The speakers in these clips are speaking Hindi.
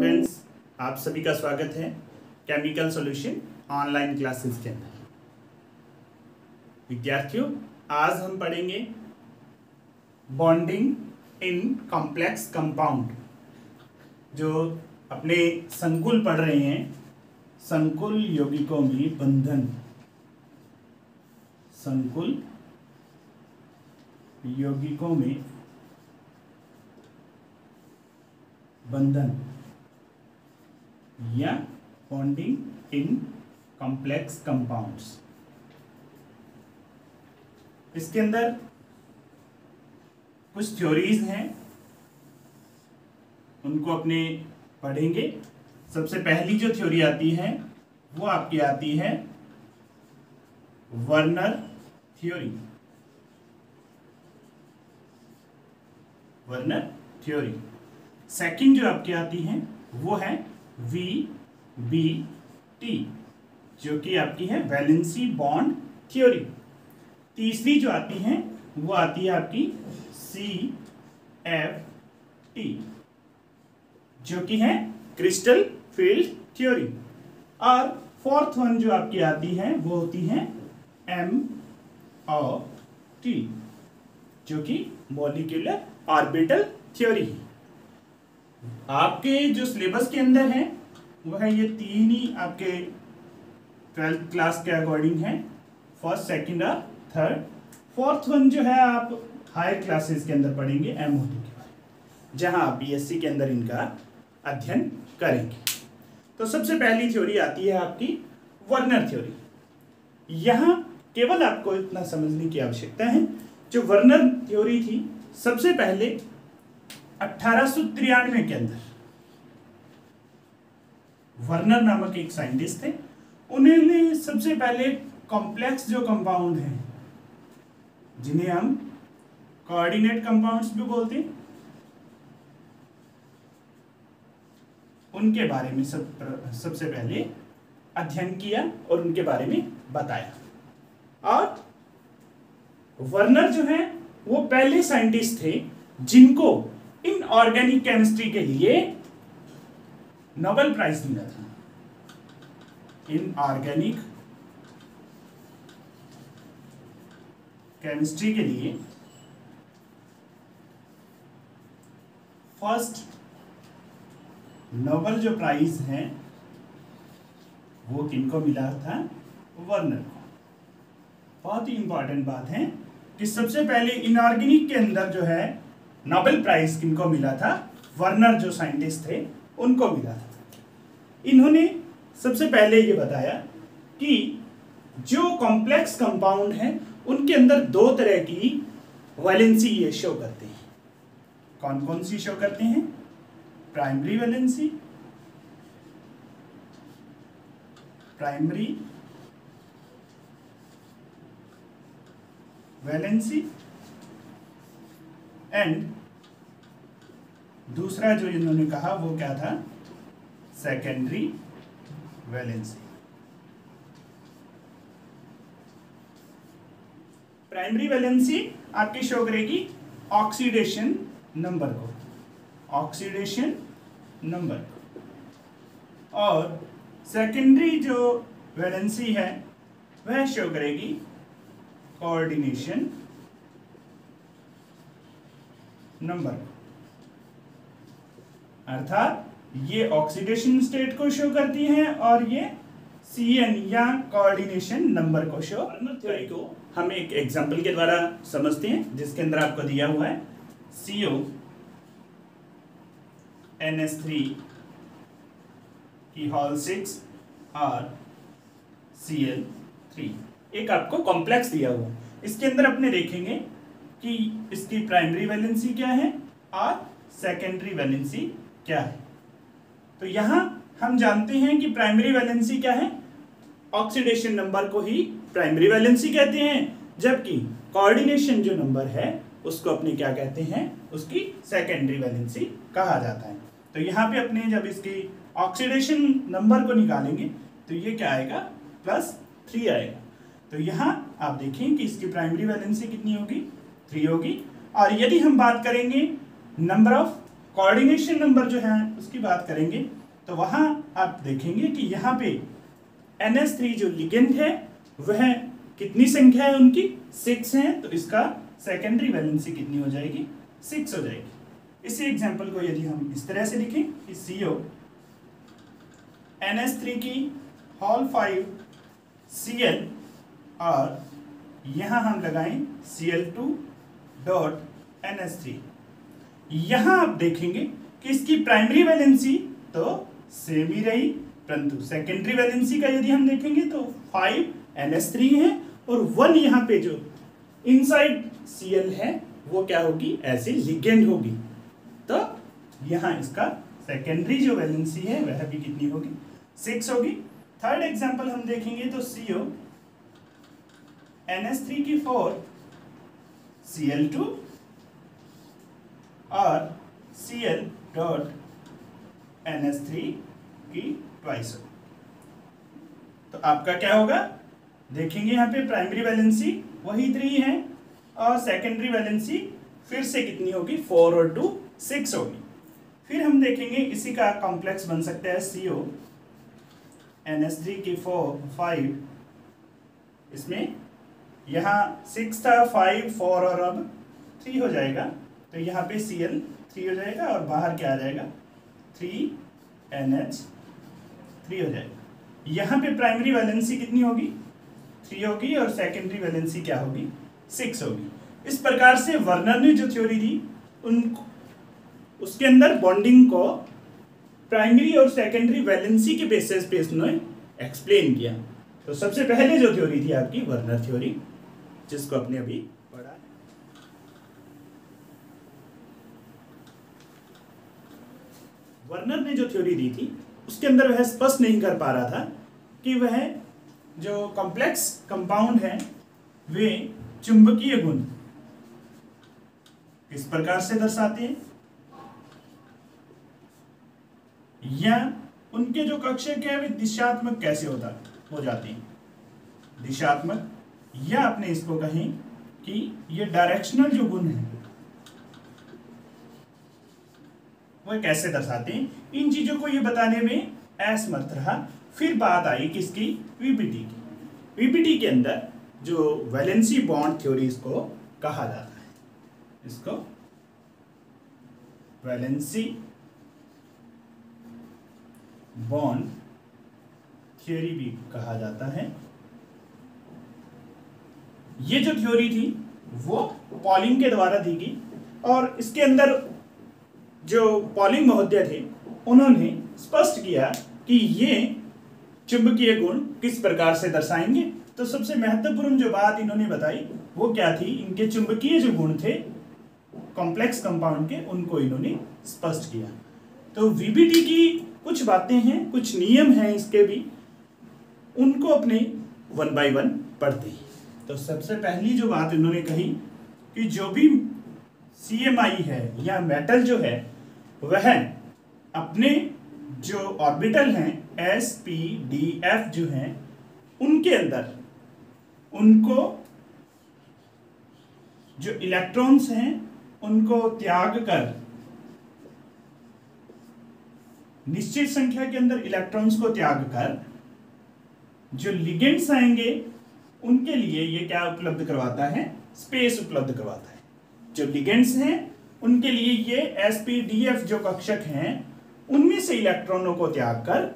स्टूडेंट्स, आप सभी का स्वागत है केमिकल सॉल्यूशन ऑनलाइन क्लासेस के अंदर। विद्यार्थियों, आज हम पढ़ेंगे बॉन्डिंग इन कॉम्प्लेक्स कंपाउंड। जो अपने संकुल पढ़ रहे हैं, संकुल यौगिकों में बंधन, संकुल यौगिकों में बंधन या बॉन्डिंग इन कॉम्प्लेक्स कंपाउंड्स। इसके अंदर कुछ थ्योरीज हैं, उनको अपने पढ़ेंगे। सबसे पहली जो थ्योरी आती है वो आपकी आती है Werner theory. Werner theory. Second जो आपकी आती है वो है VBT, जो कि आपकी है वैलेंसी बॉन्ड थ्योरी। तीसरी जो आती है वो आती है आपकी CFT, जो कि है क्रिस्टल फील्ड थ्योरी। और फोर्थ वन जो आपकी आती है वो होती है MOT, जो कि मॉलिक्यूलर ऑर्बिटल थ्योरी। आपके जो सिलेबस के अंदर है वो है ये तीन ही आपके 12th क्लास के अकॉर्डिंग है, फर्स्ट, सेकंड और थर्ड। फोर्थ वन जो है आप हायर क्लासेस के अंदर पढ़ेंगे MOT के बारे में, जहां आप BSc के अंदर इनका अध्ययन करेंगे। तो सबसे पहली थ्योरी आती है आपकी वर्नर थ्योरी। यहां केवल आपको इतना समझने की आवश्यकता है, जो वर्नर थ्योरी थी सबसे पहले 1893 के अंदर वर्नर नामक एक साइंटिस्ट थे। उन्होंने सबसे पहले कॉम्प्लेक्स जो कंपाउंड हैं, जिन्हें हम कोऑर्डिनेट कंपाउंड्स भी बोलते हैं, उनके बारे में सबसे पहले अध्ययन किया और उनके बारे में बताया। और वर्नर जो है वो पहले साइंटिस्ट थे जिनको इनऑर्गेनिक केमिस्ट्री के लिए नोबेल प्राइज मिला था। इनऑर्गेनिक केमिस्ट्री के लिए फर्स्ट नोबेल जो प्राइज है वो किनको मिला था? वर्नर को। बहुत ही इंपॉर्टेंट बात है कि सबसे पहले इनऑर्गेनिक के अंदर जो है नोबेल प्राइज किनको मिला था? वर्नर जो साइंटिस्ट थे उनको मिला था। इन्होंने सबसे पहले ये बताया कि जो कॉम्प्लेक्स कंपाउंड हैं उनके अंदर दो तरह की वैलेंसी ये शो करते हैं। कौन कौन सी शो करते हैं? Primary valency, primary valency, and दूसरा जो इन्होंने कहा वो क्या था? Secondary valency. प्राइमरी वैलेंसी आपकी शो करेगी ऑक्सीडेशन नंबर को, ऑक्सीडेशन नंबर, और सेकेंडरी जो वैलेंसी है वह शो करेगी कोऑर्डिनेशन नंबर। अर्थात ये ऑक्सीडेशन स्टेट को शो करती हैं और ये CN या कोऑर्डिनेशन नंबर को शो। थ्योरी को हम एक एग्जांपल के द्वारा समझते हैं, जिसके अंदर आपको दिया हुआ है CONS3 की होल 6 और Cl3। एक आपको कॉम्प्लेक्स दिया हुआ है। इसके अंदर अपने देखेंगे कि इसकी प्राइमरी वैलेंसी क्या है और सेकेंडरी वैलेंसी क्या है। तो यहां हम जानते हैं कि प्राइमरी वैलेंसी क्या है? ऑक्सीडेशन नंबर को ही प्राइमरी वैलेंसी कहते हैं, जबकि कोऑर्डिनेशन जो नंबर है उसको अपने क्या कहते हैं? उसकी सेकेंडरी वैलेंसी कहा जाता है। तो यहाँ पे अपने जब इसकी ऑक्सीडेशन नंबर को निकालेंगे तो ये क्या आएगा? +3 आएगा। तो यहाँ आप देखें कि इसकी प्राइमरी वैलेंसी कितनी होगी? 3 होगी। और यदि हम बात करेंगे नंबर ऑफ कोऑर्डिनेशन नंबर जो है उसकी बात करेंगे तो वहां आप देखेंगे कि यहाँ पे NH3 जो लिगेंड है वह कितनी संख्या है उनकी 6 है, तो इसका सेकेंडरी वैलेंसी कितनी हो जाएगी 6 हो जाएगी। इसी एग्जांपल को यदि हम इस तरह से लिखें कि CO NH3 की होल 5 Cl और यहाँ हम लगाएं Cl2 डॉट NH3, यहाँ आप देखेंगे कि इसकी प्राइमरी वैलेंसी तो सेम ही रही, परंतु सेकेंडरी वैलेंसी का यदि हम देखेंगे तो 5 NH3 है और 1 यहाँ पे जो इनसाइड Cl है वो क्या होगी, ऐसे लिगेंड होगी। तो यहाँ इसका सेकेंडरी जो वैलेंसी है वह भी कितनी होगी 6 होगी। थर्ड एग्जांपल हम देखेंगे तो CO NH3 की 4 Cl2 और Cl डॉट NH3 की ट्वाइस होगी। तो आपका क्या होगा, देखेंगे यहाँ पे प्राइमरी वैलेंसी वही 3 है और सेकेंडरी वैलेंसी फिर से कितनी होगी 4 और 2 6 होगी। फिर हम देखेंगे इसी का कॉम्प्लेक्स बन सकता है CO NH3 की 5, इसमें यहाँ 6 था 5 4 और अब 3 हो जाएगा, तो यहाँ पे Cl 3 हो जाएगा और बाहर क्या आ जाएगा 3 NH3 हो जाएगा। यहाँ पे प्राइमरी वैलेंसी कितनी होगी 3 होगी और सेकेंडरी वैलेंसी क्या होगी 6 होगी। इस प्रकार से वर्नर ने जो थ्योरी दी उसके अंदर बॉन्डिंग को प्राइमरी और सेकेंडरी वैलेंसी के बेसिस पे उसने एक्सप्लेन किया। तो सबसे पहले जो थ्योरी थी आपकी वर्नर थ्योरी, जिसको आपने अभी पढ़ा। वर्नर ने जो थ्योरी दी थी उसके अंदर वह स्पष्ट नहीं कर पा रहा था कि वह जो कॉम्प्लेक्स कंपाउंड है वे चुंबकीय गुण किस प्रकार से दर्शाते हैं, या उनके जो कक्षक है वे दिशात्मक कैसे हो जाते हैं, दिशात्मक, या अपने इसको कहें कि ये डायरेक्शनल जो गुण है वह कैसे दर्शाते हैं। इन चीजों को ये बताने में असमर्थ रहा। फिर बात आई किसकी, वीबीटी की। वीबीटी के अंदर जो वैलेंसी बॉन्ड थ्योरी इसको कहा जाता है, इसको वैलेंसी बॉन्ड थ्योरी भी कहा जाता है। ये जो थ्योरी थी वो पॉलिंग के द्वारा दी गई और इसके अंदर जो पॉलिंग महोदय थे उन्होंने स्पष्ट किया कि ये चुंबकीय गुण किस प्रकार से दर्शाएंगे। तो सबसे महत्वपूर्ण जो बात इन्होंने बताई वो क्या थी, इनके चुंबकीय जो गुण थे कॉम्प्लेक्स कंपाउंड के, उनको इन्होंने स्पष्ट किया। तो वीबीटी की कुछ बातें हैं, कुछ नियम हैं इसके भी, उनको अपने 1 by 1 पढ़ते हैं। तो सबसे पहली जो बात इन्होंने कही कि जो भी CMI है या मेटल जो है वह अपने जो ऑर्बिटल हैं S P D F जो हैं उनके अंदर उनको जो इलेक्ट्रॉन्स हैं उनको त्याग कर, निश्चित संख्या के अंदर इलेक्ट्रॉन्स को त्याग कर जो लिगेंड्स आएंगे उनके लिए ये क्या उपलब्ध करवाता है, स्पेस उपलब्ध करवाता है। जो लिगेंड्स हैं उनके लिए ये SPDF जो कक्षक हैं उनमें से इलेक्ट्रॉनों को त्याग कर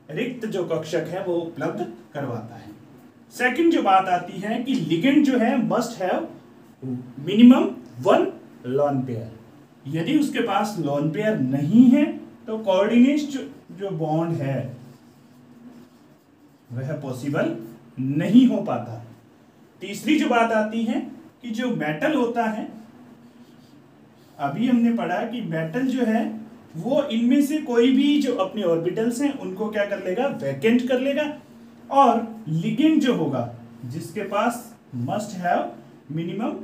रिक्त जो कक्षक है वो उपलब्ध करवाता है। सेकंड जो बात आती है कि लिगेंड जो है must have minimum 1 lone pair. यदि उसके पास लोन पेयर नहीं है तो कोऑर्डिनेट जो बॉन्ड है वह पॉसिबल नहीं हो पाता। तीसरी जो बात आती है कि जो मेटल होता है, अभी हमने पढ़ा कि मेटल जो है वो इनमें से कोई भी जो अपने ऑर्बिटल्स हैं उनको क्या कर लेगा, वैकेंट कर लेगा, और लिगेंड जो होगा जिसके पास must have minimum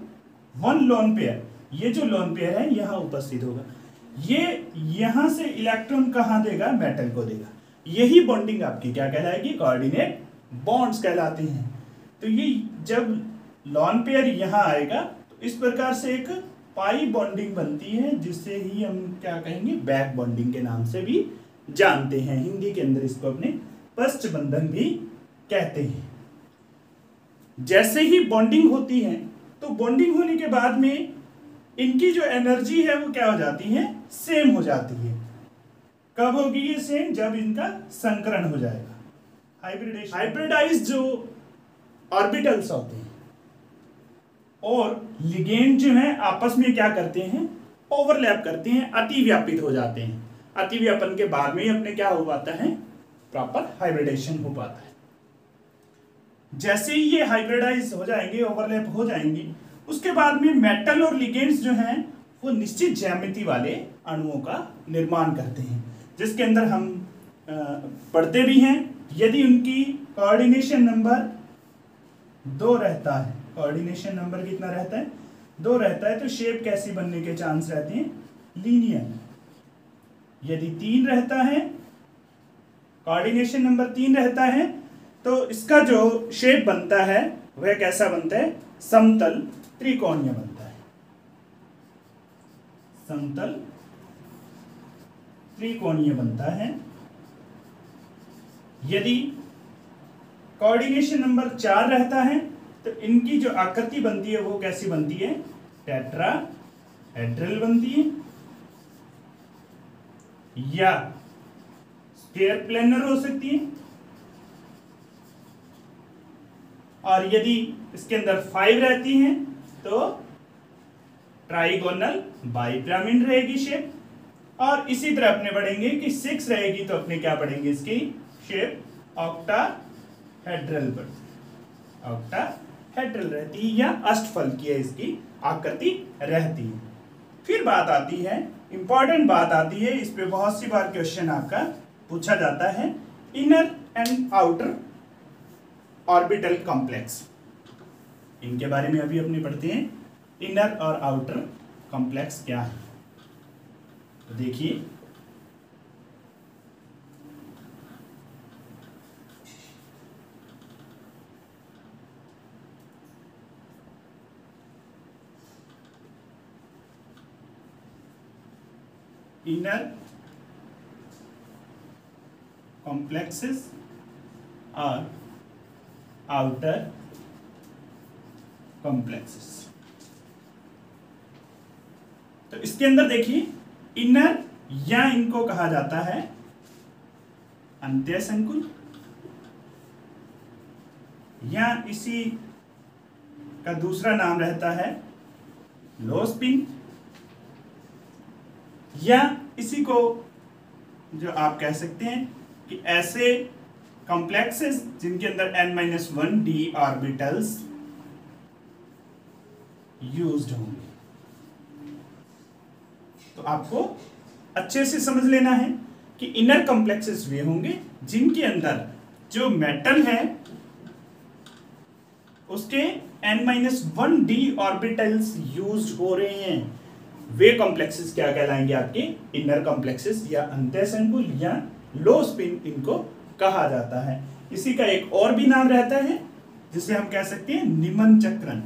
1 lone pair, ये जो लोन पेयर है यहाँ उपस्थित होगा। ये यहाँ से इलेक्ट्रॉन कहाँ देगा, मेटल को देगा। यही बॉन्डिंग आपकी क्या कहलाएगी, कोऑर्डिनेट बॉन्ड्स कहलाते हैं। तो ये जब लोन पेयर यहाँ आएगा तो इस प्रकार से एक पाई बॉन्डिंग बनती है, जिससे ही हम क्या कहेंगे, बैक बॉन्डिंग के नाम से भी जानते हैं। हिंदी के अंदर इसको अपने पश्च बंधन भी कहते हैं। जैसे ही बॉन्डिंग होती है तो बॉन्डिंग होने के बाद में इनकी जो एनर्जी है वो क्या हो जाती है, सेम हो जाती है। कब होगी ये सेम, जब इनका संकरण हो जाएगा, हाइब्रिडेशन। हाइब्रिडाइज जो ऑर्बिटल्स होते हैं और लिगेंड जो है आपस में क्या करते हैं, ओवरलैप करते हैं, अतिव्यापित हो जाते हैं। अतिव्यापन के बाद में ही अपने क्या हो पाता है, प्रॉपर हाइब्रिडेशन हो पाता है। जैसे ही ये हाइब्रिडाइज हो जाएंगे, ओवरलैप हो जाएंगे, उसके बाद में मेटल और लिगेंड्स जो हैं वो निश्चित ज्यामिति वाले अणुओं का निर्माण करते हैं, जिसके अंदर हम पढ़ते भी हैं। यदि उनकी कोऑर्डिनेशन नंबर 2 रहता है, कोऑर्डिनेशन नंबर कितना रहता है, 2 रहता है, तो शेप कैसी बनने के चांस रहते हैं, लीनियर। यदि 3 रहता है, कोऑर्डिनेशन नंबर 3 रहता है, तो इसका जो शेप बनता है वह कैसा बनता है, समतल त्रिकोणीय बनता है, समतल त्रिकोणीय बनता है। यदि कोऑर्डिनेशन नंबर 4 रहता है तो इनकी जो आकृति बनती है वो कैसी बनती है, टेट्राहेड्रल बनती है, या स्क्वायर प्लेनर हो सकती है। और यदि इसके अंदर 5 रहती हैं तो ट्राइगोनल बाइपिरामिड रहेगी शेप। और इसी तरह अपने बढ़ेंगे कि 6 रहेगी तो अपने क्या पढ़ेंगे, इसकी शेप ऑक्टाहेड्रल बढ़ती, ऑक्टाहेड्रल रहती है, या अष्टफल की है इसकी आकृति रहती है। फिर बात आती है, इंपॉर्टेंट बात आती है, इस पे बहुत सी बार क्वेश्चन आपका पूछा जाता है, inner and outer orbital complex. इनके बारे में अभी अपने पढ़ते हैं, इनर और आउटर कॉम्प्लेक्स क्या है। तो देखिए, inner complexes और outer complexes। तो इसके अंदर देखिए, इनर या इनको कहा जाता है अंत्यसंकुल, या इसी का दूसरा नाम रहता है लो स्पिन, या इसी को जो आप कह सकते हैं कि ऐसे कॉम्प्लेक्सेस जिनके अंदर n-1 d ऑर्बिटल्स यूज्ड होंगे। तो आपको अच्छे से समझ लेना है कि इनर कॉम्प्लेक्सेस वे होंगे जिनके अंदर जो मेटल है उसके n-1 d ऑर्बिटल्स यूज्ड हो रहे हैं। वे कॉम्प्लेक्सेस क्या कहलाएंगे, आपके इनर कॉम्प्लेक्सेस या अंत्यसंकुल या लो स्पिन इनको कहा जाता है। इसी का एक और भी नाम रहता है जिसे हम कह सकते हैं निमन चक्रण,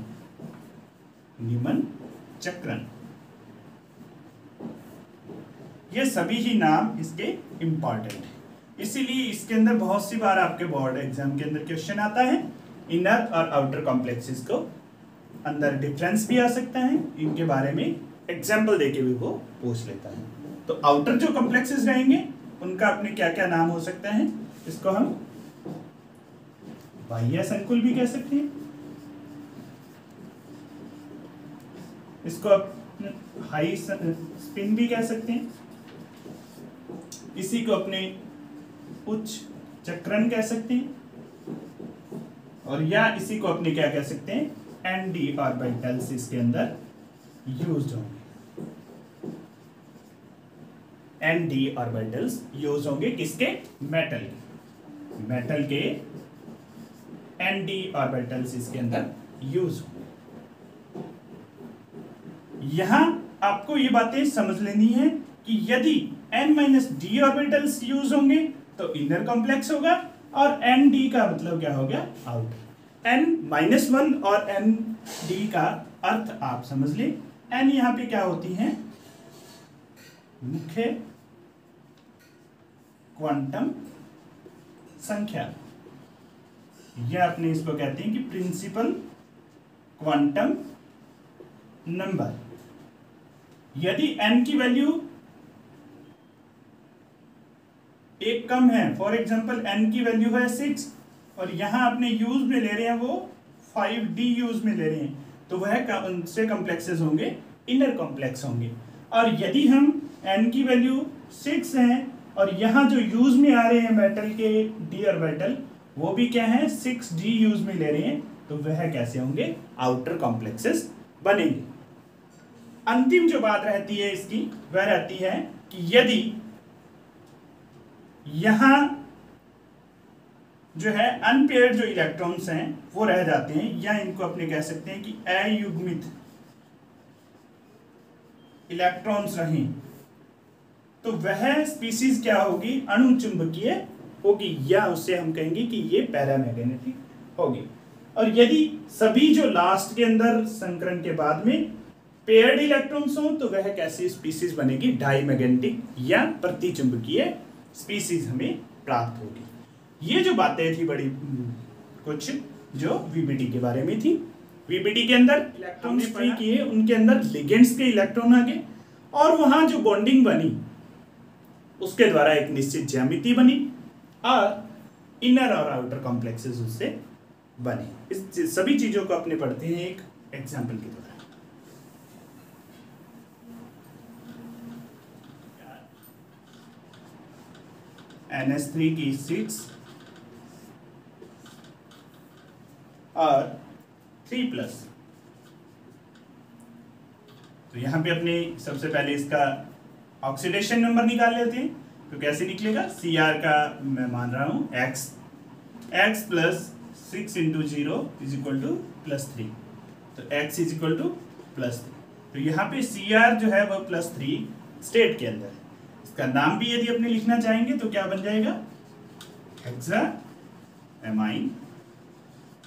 निमन चक्रण। ये सभी ही नाम इसके इंपॉर्टेंट है, इसीलिए इसके अंदर बहुत सी बार आपके बोर्ड एग्जाम के अंदर क्वेश्चन आता है। इनर और आउटर कॉम्प्लेक्सेस को अंदर डिफरेंस भी आ सकता है, इनके बारे में एग्जाम्पल देके भी वो पूछ लेता है। तो आउटर जो कॉम्प्लेक्सेस रहेंगे उनका अपने क्या क्या नाम हो सकता है, इसको हम बाह्य संकुल भी कह सकते हैं, इसको अपने हाई स्पिन भी कह सकते हैं, इसी को अपने उच्च चक्रण कह सकते हैं, और या इसी को अपने क्या कह सकते हैं, एनडी ऑर्बिटल्स इसके अंदर यूज्ड होंगे। एनडी ऑर्बिटल्स यूज होंगे किसके, मेटल के, मेटल के एनडी ऑर्बिटल्स इसके अंदर यूज होंगे। यहां आपको ये बातें समझ लेनी है कि यदि n-d ऑर्बिटल्स यूज होंगे तो इनर कॉम्प्लेक्स होगा, और nd का मतलब क्या हो गया, आउटर। n-1 और nd का अर्थ आप समझ लें, n यहाँ पे क्या होती हैं, मुख्य क्वांटम संख्या, या अपने इसको कहते हैं कि प्रिंसिपल क्वांटम नंबर। यदि n की वैल्यू एक कम है, फॉर एग्जांपल n की वैल्यू है 6 और यहां अपने यूज में ले रहे हैं वो 5d यूज में ले रहे हैं, तो वह उनसे कॉम्प्लेक्सेस होंगे, इनर कॉम्प्लेक्स होंगे। और यदि हम n की वैल्यू 6 है और यहाँ जो यूज में आ रहे हैं मेटल के d ऑर्बिटल वो भी क्या है 6d यूज में ले रहे हैं, तो वह कैसे होंगे, आउटर कॉम्प्लेक्सेस बनेंगे। अंतिम जो बात रहती है इसकी वह रहती है कि यदि यहां जो है अनपेयर्ड जो इलेक्ट्रॉन्स हैं वो रह जाते हैं, या इनको अपने कह सकते हैं कि अयुग्मित इलेक्ट्रॉन्स रहें, तो वह स्पीसीज क्या होगी, अणुचुंबकीय होगी, या उससे हम कहेंगे कि ये पैरामैग्नेटिक होगी। और यदि सभी जो लास्ट के अंदर संकरण के बाद में पेयर्ड इलेक्ट्रॉन्स हो तो वह कैसी स्पीसीज बनेगी, डाईमैग्नेटिक या प्रतिचुंबकीय स्पीसीज हमें प्राप्त होगी। ये जो बातें थी बड़ी कुछ जो वीबीडी के बारे में थी। वीबीडी के अंदर इलेक्ट्रॉन्स फ्री किए, उनके अंदर लिगेंड्स के इलेक्ट्रॉन आ गए और वहां जो बॉन्डिंग बनी उसके द्वारा एक निश्चित ज्यामिति बनी और इनर और आउटर कॉम्प्लेक्सेस उससे बने। इस सभी चीजों को अपने पढ़ते हैं एक एग्जाम्पल के द्वारा। NH3 की 6 और 3+, तो यहां पे अपने सबसे पहले इसका ऑक्सीडेशन नंबर निकाल लेते हैं। तो कैसे निकलेगा, Cr का मैं मान रहा हूं x plus 6 into 0 is equal to +3, तो x इज इक्वल टू +3। तो यहाँ पे Cr जो है वह +3 स्टेट के अंदर है। इसका नाम भी यदि अपने लिखना चाहेंगे तो क्या बन जाएगा, hexa amine.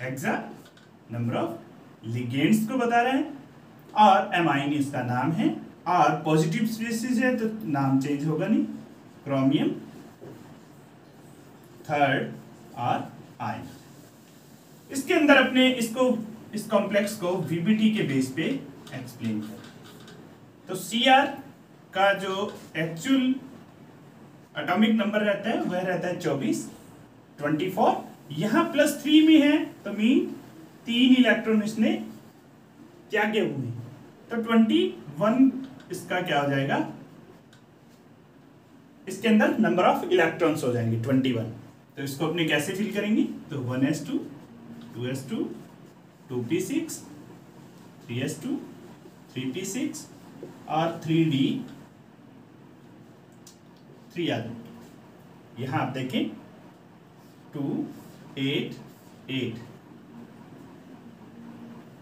Hexa number of ligands को बता रहे हैं और एमाइन इसका नाम है, और पॉजिटिव स्पीसीज है तो नाम चेंज होगा नहीं, क्रोमियम थर्ड और आयन। इसके अंदर अपने इस कॉम्प्लेक्स को वीबीटी के बेस पे एक्सप्लेन करें। तो Cr का जो एक्चुअल एटॉमिक नंबर रहता है वह रहता है 24। यहाँ +3 में है तो मीन 3 इलेक्ट्रॉन इसने त्यागे हुए, तो 21 इसका क्या हो जाएगा, इसके अंदर नंबर ऑफ इलेक्ट्रॉन्स हो जाएंगे 21। तो इसको अपने कैसे फिल करेंगे, तो 1s2 2s2 2p6 3s2 3p6 और 3d 3 आ जाएंगे। यहां आप देखें 2 8 8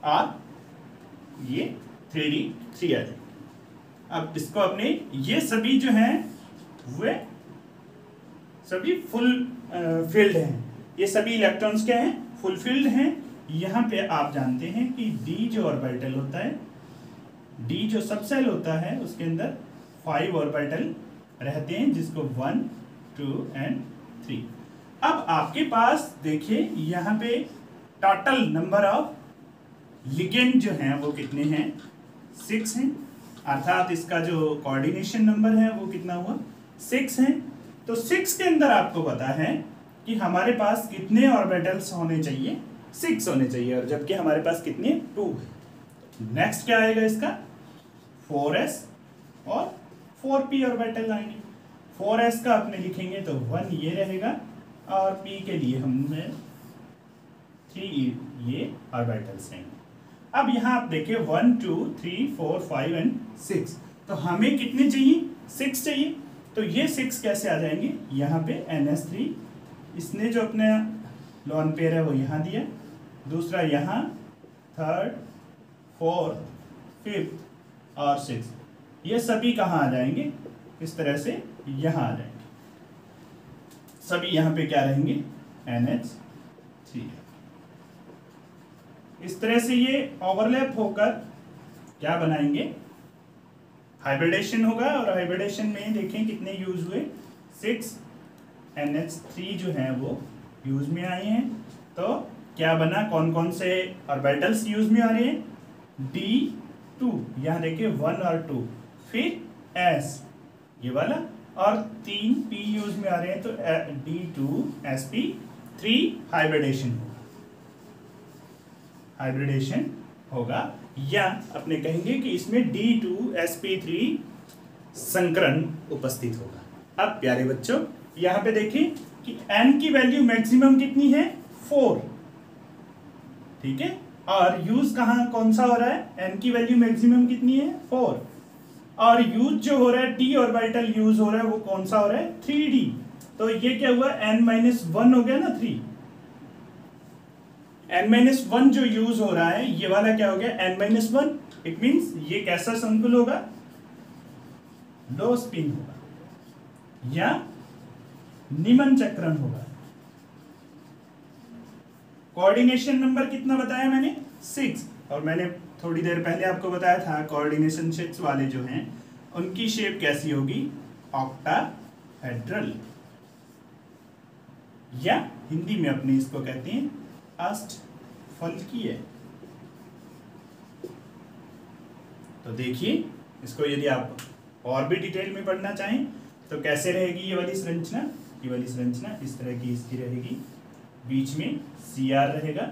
और ये 3d 3 आ जाएंगे। अब इसको अपने ये सभी जो हैं वे सभी फुल फील्ड हैं, ये सभी इलेक्ट्रॉन्स क्या हैं, फुल फील्ड हैं। यहाँ पे आप जानते हैं कि d जो ऑर्बिटल होता है, d जो सबसेल होता है उसके अंदर 5 ऑर्बिटल रहते हैं, जिसको 1 2 एंड 3। अब आपके पास देखिए यहाँ पे टोटल नंबर ऑफ लिगेंड जो हैं वो कितने हैं, 6 हैं, अर्थात इसका जो कोऑर्डिनेशन नंबर है वो कितना हुआ, 6 है। तो 6 के अंदर आपको पता है कि हमारे पास कितने ऑर्बिटल्स होने चाहिए, 6 होने चाहिए, और जबकि हमारे पास कितने 2 है। नेक्स्ट क्या आएगा इसका 4s और 4p ऑर्बिटल आएंगे। 4s का अपने लिखेंगे तो 1 ये रहेगा और p के लिए हमने 3 ये ऑर्बिटल्स हैं। अब यहाँ आप देखिए 1 2 3 4 5 एंड 6, तो हमें कितने चाहिए, 6 चाहिए। तो ये 6 कैसे आ जाएंगे, यहाँ पे NH3 इसने जो अपने लोन पेयर है वो यहाँ दिया, दूसरा यहाँ, थर्ड, फोर्थ, फिफ्थ और 6, ये सभी कहाँ आ जाएंगे, इस तरह से यहाँ आ जाएंगे, सभी यहाँ पे क्या रहेंगे NH3। इस तरह से ये ओवरलैप होकर क्या बनाएंगे, हाइब्रिडेशन होगा। और हाइब्रिडेशन में देखें कितने यूज हुए, 6 NH3 जो हैं वो यूज में आए हैं। तो क्या बना, कौन कौन से ऑर्बिटल्स यूज में आ रहे हैं, D2, यहाँ देखिए 1 और 2, फिर S ये वाला, और 3 P यूज में आ रहे हैं, तो D2sp3 हाइब्रिडेशन होगा। या अपने कहेंगे कि इसमें D2sp3 संकरण उपस्थित होगा। अब प्यारे बच्चों यहाँ पे देखिए कि N की वैल्यू मैक्सिमम कितनी है, 4, ठीक है। और यूज कहाँ कौन सा हो रहा है, N की वैल्यू मैक्सिमम कितनी है, 4, और यूज जो हो रहा है d ऑर्बिटल यूज हो रहा है वो कौन सा हो रहा है, 3d। तो ये क्या हुआ, n-1 हो गया ना, 3, n-1 जो यूज हो रहा है ये वाला क्या हो गया, n-1। इट मींस ये कैसा संकुल होगा, लो स्पिन होगा या निमन चक्रण होगा। कोऑर्डिनेशन नंबर कितना बताया मैंने, 6, और मैंने थोड़ी देर पहले आपको बताया था कोऑर्डिनेशन 6 वाले जो हैं उनकी शेप कैसी होगी, ऑक्टाहेड्रल, या हिंदी में अपने इसको कहते हैं अष्टफलकीय। तो देखिए इसको यदि आप और भी डिटेल में पढ़ना चाहें तो कैसे रहेगी ये वाली संरचना, ये वाली संरचना इस तरह की इसकी रहेगी, बीच में Cr रहेगा,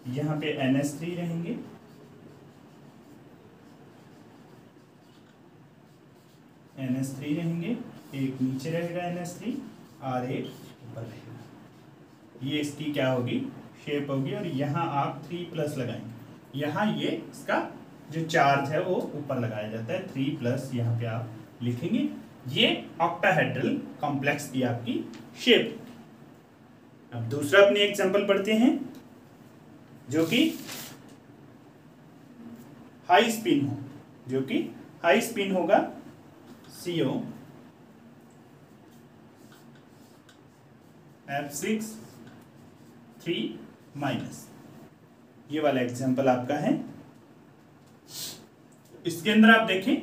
यहाँ पे NH3 रहेंगे, NH3 रहेंगे, एक नीचे रहेगा NH3 और एक ऊपर रहेगा। ये इसकी क्या होगी, शेप होगी। और यहाँ आप 3+ लगाएंगे, यहाँ ये इसका जो चार्ज है वो ऊपर लगाया जाता है, 3+ यहाँ पे आप लिखेंगे। ये ऑक्टाहेड्रल कॉम्प्लेक्स की आपकी शेप। अब दूसरा अपने एग्जांपल पढ़ते हैं जो कि हाई स्पिन हो, जो कि हाई स्पिन होगा, CO F6 3-। ये वाला एग्जांपल आपका है। इसके अंदर आप देखें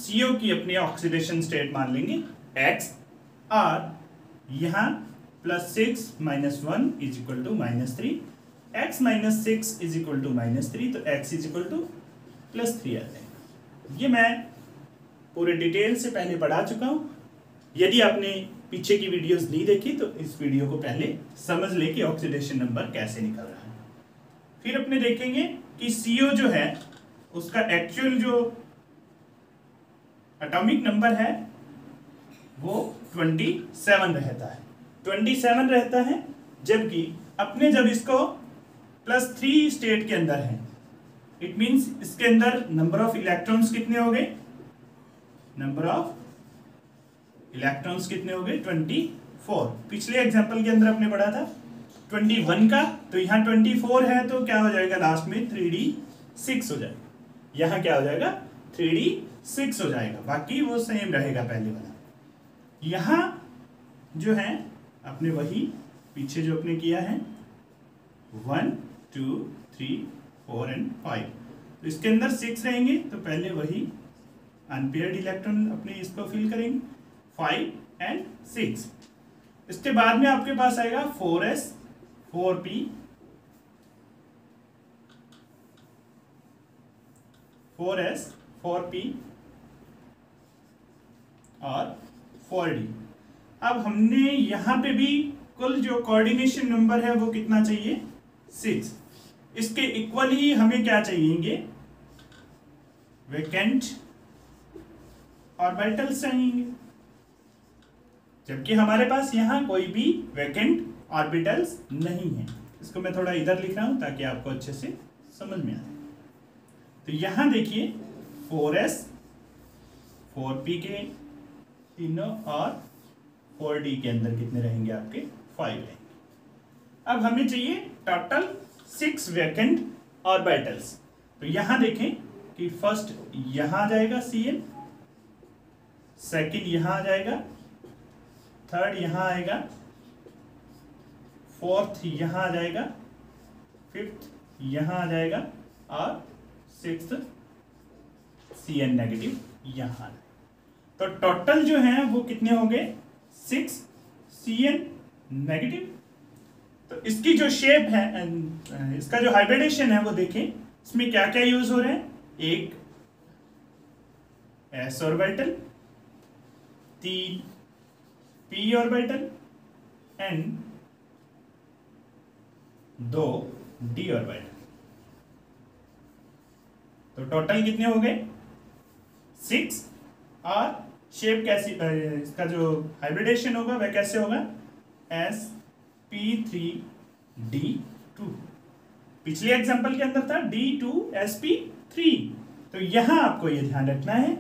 CO की अपनी ऑक्सीडेशन स्टेट मान लेंगे X, और यहां +6 - 1 = -3, x - 6 = -3, तो x +3 आ जाएगा। ये मैं पूरे डिटेल से पहले पढ़ा चुका हूं। यदि आपने पीछे की वीडियोस नहीं देखी तो इस वीडियो को पहले समझ ले कि ऑक्सीडेशन नंबर कैसे निकल रहा है। फिर अपने देखेंगे कि CO जो है उसका एक्चुअल जो एटॉमिक नंबर है वो 27 रहता है, 27 रहता है। जबकि अपने जब इसको +3 स्टेट के अंदर है, इट मींस इसके अंदर नंबर ऑफ इलेक्ट्रॉन्स कितने हो गए, नंबर ऑफ इलेक्ट्रॉन्स कितने हो गए, 24। पिछले एग्जांपल के अंदर आपने पढ़ा था 21 का, तो यहाँ 24 है तो क्या हो जाएगा, लास्ट में 3d6 हो जाएगा। यहाँ क्या हो जाएगा, 3d6 हो जाएगा, बाकी वो सेम रहेगा पहले वाला। यहाँ जो है अपने वही पीछे जो अपने किया है 1 2 3 4 और 5, तो इसके अंदर 6 रहेंगे, तो पहले वही अनपेयर्ड इलेक्ट्रॉन अपने इसको फिल करेंगे 5 और 6। इसके बाद में आपके पास आएगा 4s 4p 4s 4p और 4d। अब हमने यहां पे भी कुल जो कोऑर्डिनेशन नंबर है वो कितना चाहिए, 6। इसके इक्वली हमें क्या चाहिएंगे, वैकेंट ऑर्बिटल्स चाहिएंगे, जबकि हमारे पास यहां कोई भी वैकेंट ऑर्बिटल्स नहीं है। इसको मैं थोड़ा इधर लिख रहा हूं ताकि आपको अच्छे से समझ में आए। तो यहां देखिए 4s 4p के तीनों और 4d के अंदर कितने रहेंगे, आपके 5 रहेंगे। अब हमें चाहिए टोटल 6 वैकेंट ऑर्बिटल्स। तो यहां देखें कि फर्स्ट यहां आ जाएगा Cn, सेकंड यहां आ जाएगा, थर्ड यहां आएगा, फोर्थ यहाँ आ जाएगा, फिफ्थ यहाँ आ जाएगा और सिक्स्थ Cn नेगेटिव यहाँ आ जाएगा। तो टोटल जो है वो कितने हो गए? 6 Cn नेगेटिव। तो इसकी जो शेप है, इसका जो हाइब्रिडेशन है वो देखें, इसमें क्या क्या यूज हो रहे हैं। एक s orbital, 3 p orbital and 2 d orbital. तो टोटल कितने हो गए? 6। और शेप कैसी, इसका जो हाइब्रिडेशन होगा वह कैसे होगा? sp3d2। पिछले एग्जांपल के अंदर था d2sp3। तो यहां आपको ये ध्यान रखना है,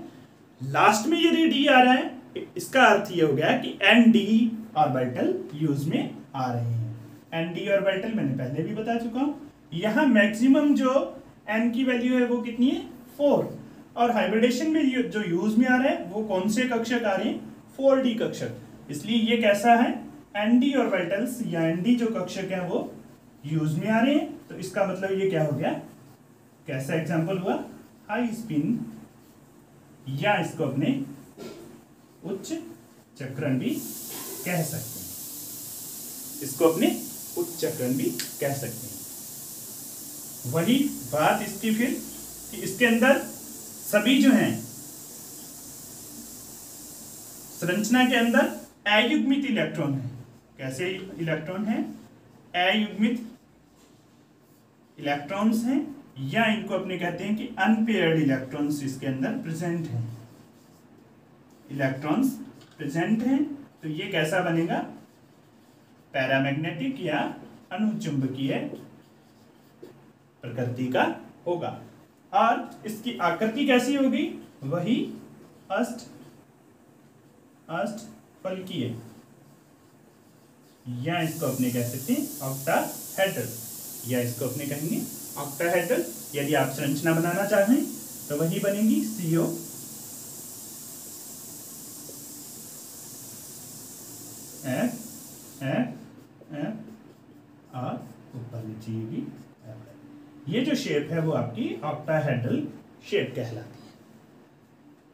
लास्ट में यदि d आ रहा है इसका अर्थ ये हो गया कि nd ऑर्बिटल यूज में आ रहे हैं। nd ऑर्बिटल मैंने पहले भी बता चुका हूं। यहां मैक्सिमम जो n की वैल्यू है वो कितनी है? 4। और हाइब्रिडेशन में जो यूज में आ रहा है वो कौन से कक्षक आ रहे हैं? 4d कक्षक। इसलिए ये कैसा है? nd ऑर्बिटल्स या nd जो कक्षक हैं वो यूज में आ रहे हैं। तो इसका मतलब ये क्या हो गया? कैसा एग्जांपल हुआ? हाई स्पिन, या इसको अपने उच्च चक्रण भी कह सकते हैं। इसको अपने उच्च चक्रण भी कह सकते हैं। वही बात इसकी फिर कि इसके अंदर सभी जो हैं संरचना के अंदर अयुग्मित इलेक्ट्रॉन है। कैसे इलेक्ट्रॉन है? अयुग्मित इलेक्ट्रॉन्स हैं, या इनको अपने कहते हैं कि अनपेयर्ड इलेक्ट्रॉन्स इसके अंदर प्रेजेंट हैं। इलेक्ट्रॉन्स प्रेजेंट हैं तो ये कैसा बनेगा? पैरामैग्नेटिक या अनुचुंबकीय प्रकृति का होगा। और इसकी आकृति कैसी होगी? वही अष्टफलकीय, या इसको अपने कह सकते हैं ऑक्टाहेड्रल, या इसको अपने कहेंगे ऑक्टाहेड्रल। यदि आप संरचना बनाना चाहें तो वही बनेगी CO F F F और ऊपर नीचे भी। ये जो शेप है वो आपकी ऑक्टाहेड्रल शेप कहलाती है।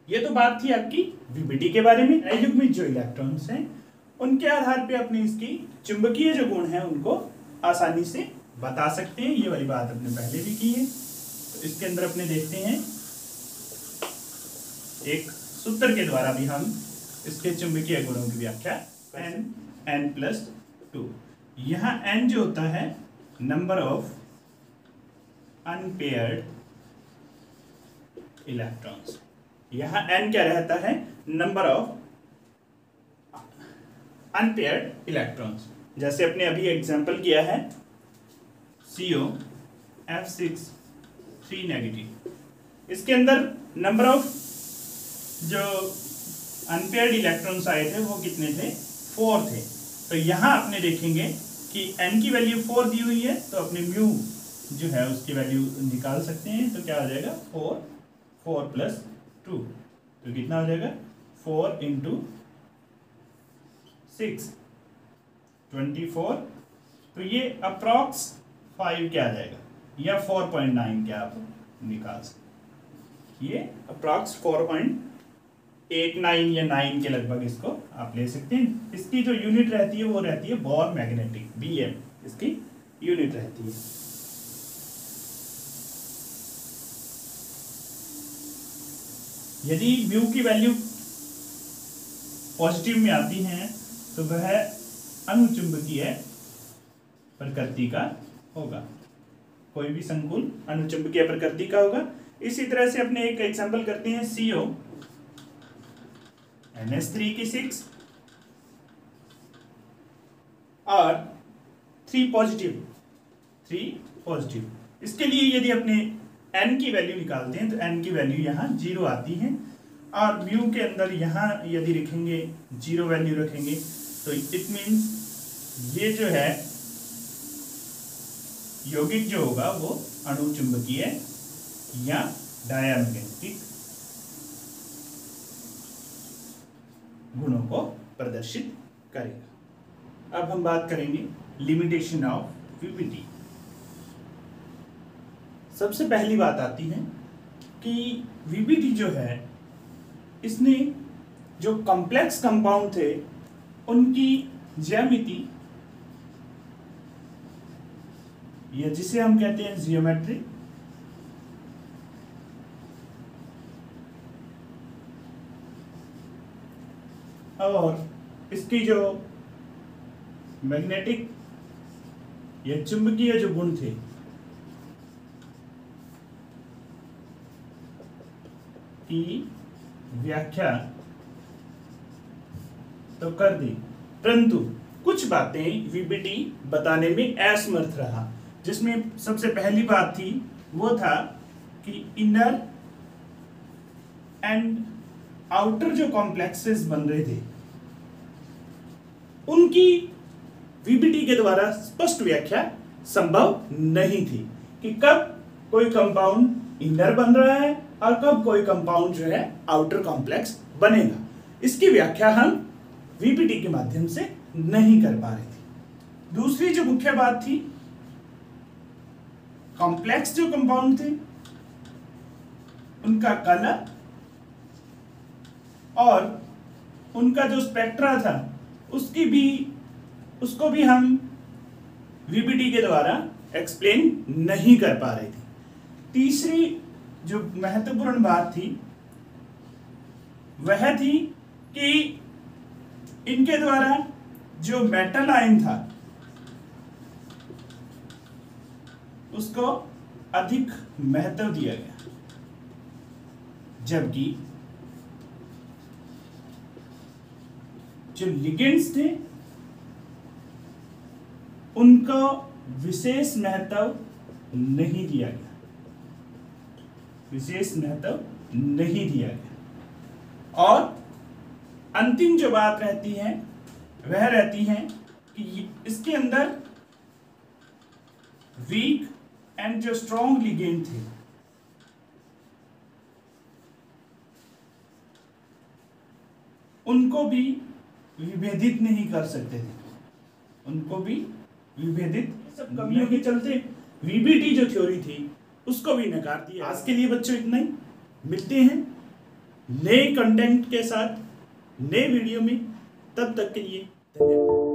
ये तो बात थी आपकी VBD के बारे में। अयुग्मित जो इलेक्ट्रॉन्स हैं उनके आधार पे अपने इसकी चुंबकीय जो गुण हैं उनको आसानी से बता सकते हैं। ये वाली बात अपने पहले भी की है। तो इसके अंदर अपने देखते हैं एक सूत्र के द्वारा भी हम इसके चुंबकीय गुणों की व्याख्या n+2। यहाँ n जो होता है नंबर ऑफ अनपेयर्ड इलेक्ट्रॉन्स। यहाँ n क्या रहता है? Number of unpaired electrons. जैसे अपने अभी एग्जांपल किया है CO F6 3 नेगेटिव। इसके अंदर नंबर ऑफ जो अनपेयर्ड इलेक्ट्रॉन्स आए थे वो कितने थे? 4 थे। तो यहाँ आपने देखेंगे कि n की वैल्यू 4 दी हुई है, तो अपने म्यू जो है उसकी वैल्यू निकाल सकते हैं। तो क्या हो जाएगा? 4 + 2, तो कितना हो जाएगा? 4 × 6 24। तो ये अप्रॉक्स 5 क्या आ जाएगा, या 4.9 क्या आप निकाल सकते। ये अप्रॉक्स 4.89 या 9 के लगभग इसको आप ले सकते हैं। इसकी जो यूनिट रहती है वो रहती है बोर मैग्नेटिक, BM इसकी यूनिट रहती है। यदि म्यू की वैल्यू पॉजिटिव में आती है तो वह अनुचुंबकीय प्रकृति का होगा। कोई भी संकुल अनुचुंबकीय प्रकृति का होगा। इसी तरह से अपने एक एग्जांपल करते हैं CO NH3 की 6 और 3 पॉजिटिव। इसके लिए यदि अपने n की वैल्यू निकालते हैं तो n की वैल्यू यहाँ 0 आती है, और म्यू के अंदर यहाँ यदि रखेंगे 0 वैल्यू रखेंगे तो इट मीन्स ये जो है यौगिक जो होगा वो अणुचुंबकीय या डायमैग्नेटिक गुणों को प्रदर्शित करेगा। अब हम बात करेंगे लिमिटेशन ऑफ वीबीटी। सबसे पहली बात आती है कि वीबीटी जो है इसने जो कॉम्प्लेक्स कंपाउंड थे उनकी ज्यामिति या जिसे हम कहते हैं जियोमेट्री और इसकी जो मैग्नेटिक या चुंबकीय जो गुण थे की व्याख्या तो कर दी, परंतु कुछ बातें वीबीटी बताने में असमर्थ रहा, जिसमें सबसे पहली बात थी वो था कि इनर एंड आउटर जो कॉम्प्लेक्सेस बन रहे थे उनकी वीबीटी के द्वारा स्पष्ट व्याख्या संभव नहीं थी कि कब कोई कंपाउंड इनर बन रहा है और कब कोई कंपाउंड जो है आउटर कॉम्प्लेक्स बनेगा। इसकी व्याख्या हम वीबीटी के माध्यम से नहीं कर पा रहे थे। दूसरी जो मुख्य बात थी, कॉम्प्लेक्स जो कंपाउंड थे उनका कलर और उनका जो स्पेक्ट्रा था उसको भी हम वीबीटी के द्वारा एक्सप्लेन नहीं कर पा रहे थे। तीसरी जो महत्वपूर्ण बात थी वह थी कि इनके द्वारा जो मेटल आयन था उसको अधिक महत्व दिया गया, जबकि जो लिगेंड्स थे उनको विशेष महत्व नहीं दिया गया, विशेष महत्व नहीं दिया गया। और अंतिम जो बात रहती है वह रहती है कि इसके अंदर वीक एंड जो स्ट्रॉन्ग लिगेंड थे उनको भी विभेदित नहीं कर सकते थे, उनको भी विभेदित सब कमियों के चलते वीबीटी जो थ्योरी थी उसको भी नकार दिया। आज के लिए बच्चों इतना ही, मिलते हैं नए कंटेंट के साथ नए वीडियो में, तब तक के लिए धन्यवाद।